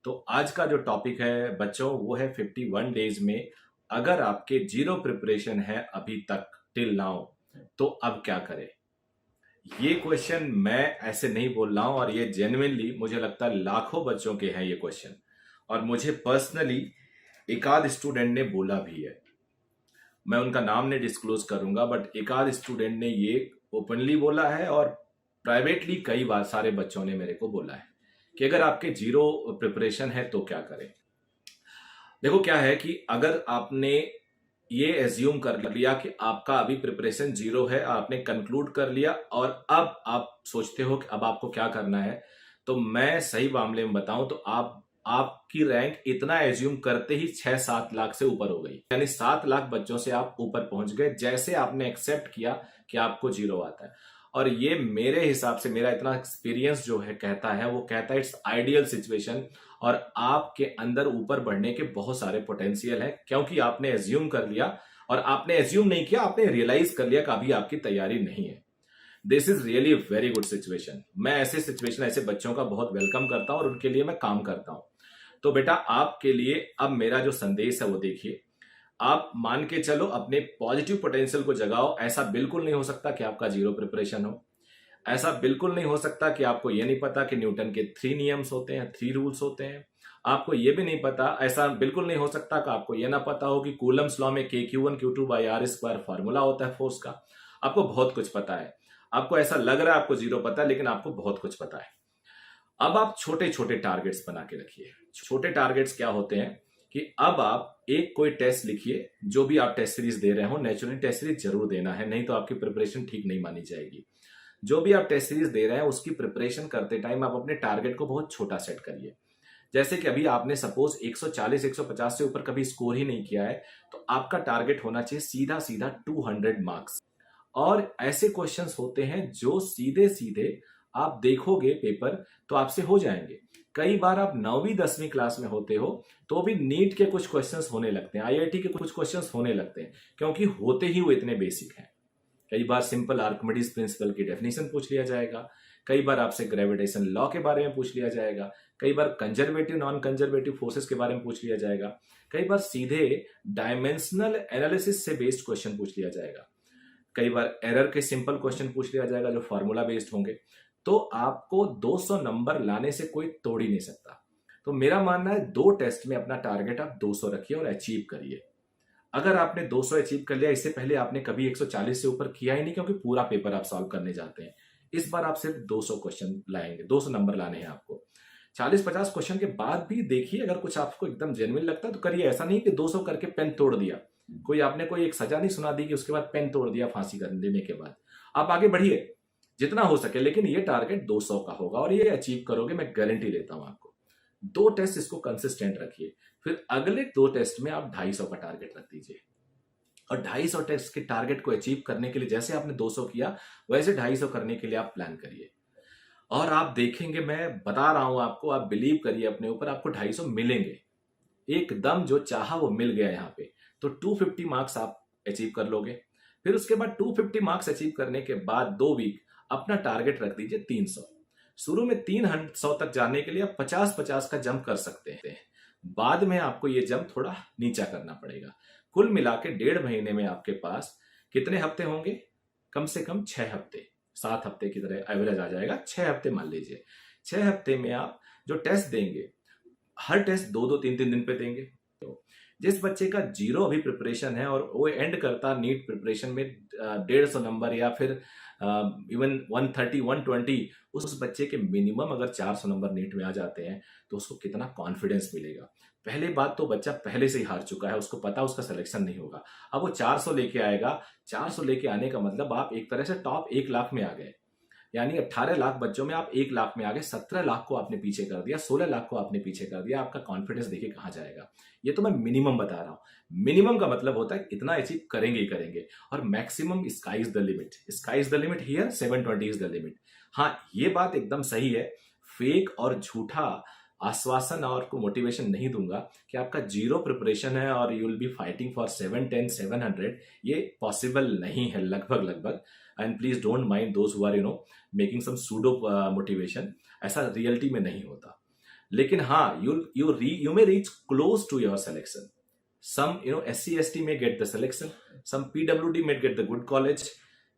तो आज का जो टॉपिक है बच्चों वो है 51 डेज में अगर आपके जीरो प्रिपरेशन है अभी तक टिल नाउ तो अब क्या करें। ये क्वेश्चन मैं ऐसे नहीं बोल रहा हूं और ये जेन्युइनली मुझे लगता है लाखों बच्चों के हैं ये क्वेश्चन। और मुझे पर्सनली एक आध स्टूडेंट ने बोला भी है, मैं उनका नाम नहीं डिस्क्लोज करूंगा, बट एक आध स्टूडेंट ने ये ओपनली बोला है और प्राइवेटली कई बार सारे बच्चों ने मेरे को बोला है कि अगर आपके जीरो प्रिपरेशन है तो क्या करें। देखो क्या है कि अगर आपने ये एज्यूम कर लिया कि आपका अभी प्रिपरेशन जीरो है, आपने कंक्लूड कर लिया और अब आप सोचते हो कि अब आपको क्या करना है, तो मैं सही मामले में बताऊं तो आपकी रैंक इतना एज्यूम करते ही 6-7 लाख से ऊपर हो गई, यानी 7 लाख बच्चों से आप ऊपर पहुंच गए जैसे आपने एक्सेप्ट किया कि आपको जीरो आता है। और ये मेरे हिसाब से, मेरा इतना एक्सपीरियंस जो है कहता है, वो कहता है इट्स आइडियल सिचुएशन और आपके अंदर ऊपर बढ़ने के बहुत सारे पोटेंशियल है, क्योंकि आपने एज्यूम कर लिया और आपने एज्यूम नहीं किया, आपने रियलाइज कर लिया कि अभी आपकी तैयारी नहीं है। This is really very good situation. मैं ऐसे सिचुएशन, ऐसे बच्चों का बहुत वेलकम करता हूं और उनके लिए मैं काम करता हूं। तो बेटा आपके लिए अब मेरा जो संदेश है वो देखिए, आप मान के चलो अपने पॉजिटिव पोटेंशियल को जगाओ। ऐसा बिल्कुल नहीं हो सकता कि आपका जीरो प्रिपरेशन हो, ऐसा बिल्कुल नहीं हो सकता कि आपको ये नहीं पता कि न्यूटन के 3 नियम्स होते हैं, 3 रूल्स होते हैं। आपको ये भी नहीं पता, ऐसा बिल्कुल नहीं हो सकता कि आपको ये ना पता हो कि कूलम्स लॉ में KQ1Q2/R² फॉर्मूला होता है फोर्स का। आपको बहुत कुछ पता है। आपको ऐसा लग रहा है आपको जीरो पता है, लेकिन आपको बहुत कुछ पता है। अब आप छोटे छोटे टारगेट्स बना के रखिए। छोटे टारगेट्स क्या होते हैं कि अब आप एक कोई टेस्ट लिखिए, जो भी आप टेस्ट सीरीज दे रहे हो, नेचुरली टेस्ट सीरीज जरूर देना है, नहीं तो आपकी प्रिपरेशन ठीक नहीं मानी जाएगी। जो भी आप टेस्ट सीरीज दे रहे हैं उसकी प्रिपरेशन करते टाइम आप अपने टारगेट को बहुत छोटा सेट करिए। जैसे कि अभी आपने सपोज 140 150 से ऊपर कभी स्कोर ही नहीं किया है, तो आपका टारगेट होना चाहिए सीधा सीधा 200 मार्क्स। और ऐसे क्वेश्चंस होते हैं जो सीधे सीधे आप देखोगे पेपर तो आपसे हो जाएंगे। कई बार आप 9वीं 10वीं क्लास में होते हो तो भी नीट के कुछ क्वेश्चंस होने लगते हैं, IIT के कुछ क्वेश्चंस होने लगते हैं, क्योंकि होते ही वो इतने बेसिक हैं। कई बार सिंपल आर्किमिडीज प्रिंसिपल की डेफिनेशन पूछ लिया जाएगा, कई बार आपसे ग्रेविटेशन लॉ के बारे में पूछ लिया जाएगा, कई बार कंजर्वेटिव नॉन कंजर्वेटिव फोर्सेस के बारे में पूछ लिया जाएगा, कई बार सीधे डायमेंशनल एनालिसिस से बेस्ड क्वेश्चन पूछ लिया जाएगा, कई बार एरर के सिंपल क्वेश्चन पूछ लिया जाएगा जो फॉर्मूला बेस्ड होंगे। तो आपको 200 नंबर लाने से कोई तोड़ ही नहीं सकता। तो मेरा मानना है 2 टेस्ट में अपना टारगेट आप 200 रखिए और अचीव करिए। अगर आपने 200 अचीव कर लिया, इससे पहले आपने कभी 140 से ऊपर किया ही नहीं, क्योंकि पूरा पेपर आप सॉल्व करने जाते हैं। इस बार आप सिर्फ 200 क्वेश्चन लाएंगे, 200 नंबर लाने हैं आपको। 40-50 क्वेश्चन के बाद भी देखिए, अगर कुछ आपको एकदम जेन्युइन लगता है तो करिए। ऐसा नहीं कि 200 करके पेन तोड़ दिया, कोई आपने कोई एक सजा नहीं सुना दी कि उसके बाद पेन तोड़ दिया फांसी कर देने के बाद। आप आगे बढ़िए जितना हो सके, लेकिन ये टारगेट 200 का होगा और ये अचीव करोगे, मैं गारंटी देता हूं आपको। 2 टेस्ट इसको कंसिस्टेंट रखिए, फिर अगले 2 टेस्ट में आप 250 का टारगेट रख दीजिए। और 250 टेस्ट के टारगेट को अचीव करने के लिए जैसे आपने 200 किया वैसे 250 करने के लिए आप प्लान करिए। और आप देखेंगे, मैं बता रहा हूं आपको, आप बिलीव करिए अपने ऊपर, आपको 250 मिलेंगे एकदम। जो चाहा वो मिल गया यहाँ पे। तो 250 मार्क्स आप अचीव कर लोगे। फिर उसके बाद 250 मार्क्स अचीव करने के बाद 2 वीक अपना टारगेट रख दीजिए 300। शुरू में 300 तक जाने के लिए आप 50-50 का जंप कर सकते हैं, बाद में आपको ये जंप थोड़ा नीचा करना पड़ेगा। कुल मिला के 1.5 महीने में आपके पास कितने हफ्ते होंगे? कम से कम 6 हफ्ते, 7 हफ्ते की तरह एवरेज आ जाएगा। 6 हफ्ते मान लीजिए। 6 हफ्ते में आप जो टेस्ट देंगे, हर टेस्ट 2-2 3-3 दिन पे देंगे। तो जिस बच्चे का जीरो अभी प्रिपरेशन है और वो एंड करता नीट प्रिपरेशन में 150 नंबर या फिर इवन 130 120, उस बच्चे के मिनिमम अगर 400 नंबर नीट में आ जाते हैं तो उसको कितना कॉन्फिडेंस मिलेगा। पहली बात तो बच्चा पहले से ही हार चुका है, उसको पता उसका सिलेक्शन नहीं होगा। अब वो 400 लेके आएगा। 400 लेके आने का मतलब आप एक तरह से टॉप 1 लाख में आ गए, यानी 18 लाख बच्चों में आप 1 लाख में आ गए। 17 लाख को आपने पीछे कर दिया, 16 लाख को आपने पीछे कर दिया। आपका कॉन्फिडेंस देखिए कहां जाएगा। ये तो मैं मिनिमम बता रहा हूं। मिनिमम का मतलब होता है इतना अचीव करेंगे ही करेंगे, और maximum sky is the limit. Sky is the limit here, 720 is the limit. हाँ, ये बात एकदम सही है। फेक और झूठा आश्वासन और को मोटिवेशन नहीं दूंगा कि आपका जीरो प्रिपरेशन है और you will be fighting for 710 700। ये पॉसिबल नहीं है लगभग लगभग। And please don't mind those who are making some pseudo motivation. ऐसा रियलिटी में नहीं होता। लेकिन हाँ, you may reach close to your selection. Some, SC ST may get the selection, some PWD may get the good college,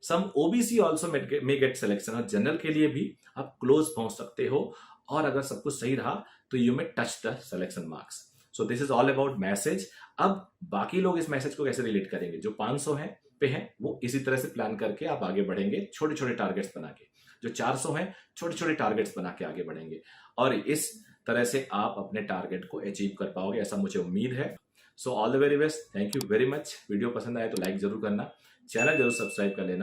some OBC also may get selection, और general के लिए भी आप क्लोज पहुंच सकते हो, और अगर सब कुछ सही रहा तो you may touch the selection marks. So this is all about message. अब बाकी लोग इस मैसेज को कैसे रिलेट करेंगे? जो 500 पे हैं वो इसी तरह से प्लान करके आप आगे बढ़ेंगे, छोटे छोटे टारगेट्स बना के. जो 400 हैं, छोटे छोटे टारगेट्स बना के आगे बढ़ेंगे, और इस तरह से आप अपने टारगेट को अचीव कर पाओगे, ऐसा मुझे उम्मीद है. So all the very best. Thank you very much. Video पसंद आए तो लाइक जरूर करना, चैनल जरूर सब्सक्राइब कर लेना.